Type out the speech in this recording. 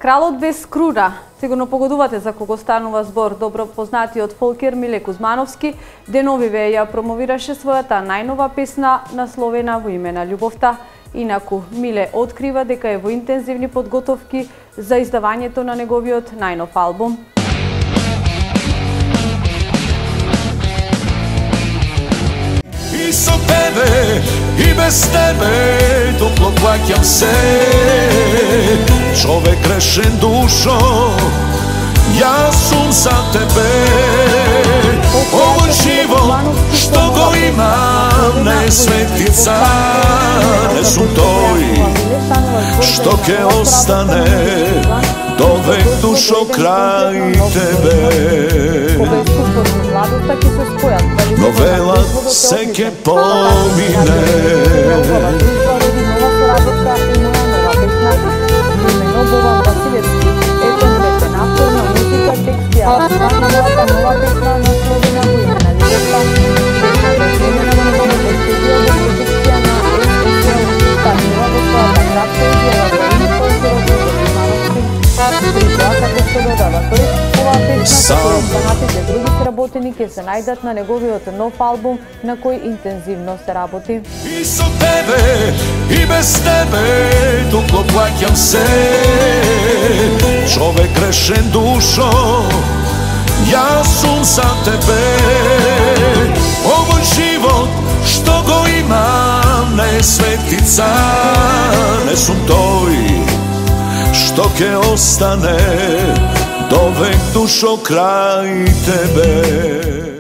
Кралот без крура. Сигурно погодувате за кого станува збор. Добро познатиот фолкер Миле Кузмановски деновиве ја промовираше својата најнова песна насловена во име на љубовта. Инаку, Миле открива дека е во интензивни подготовки за издавањето на неговиот најнов албум. И со тебе, и без тебе, топло плаќам се. Човек грешен душо, јас сум за тебе. Овој живот, што го имам, не е светица, не сум тој, што ќе остане довек душо крај тебе. Но велат се ќе помине. Други сработени ќе се најдат на неговиот нов албум на кој интензивно се работи. И со тебе, и без тебе, топло плаќам се. Човек грешен душо, јас сум за тебе. Овој живот, што го имам, не е светица, не сум тој, што ќе остане довек душо крај тебе.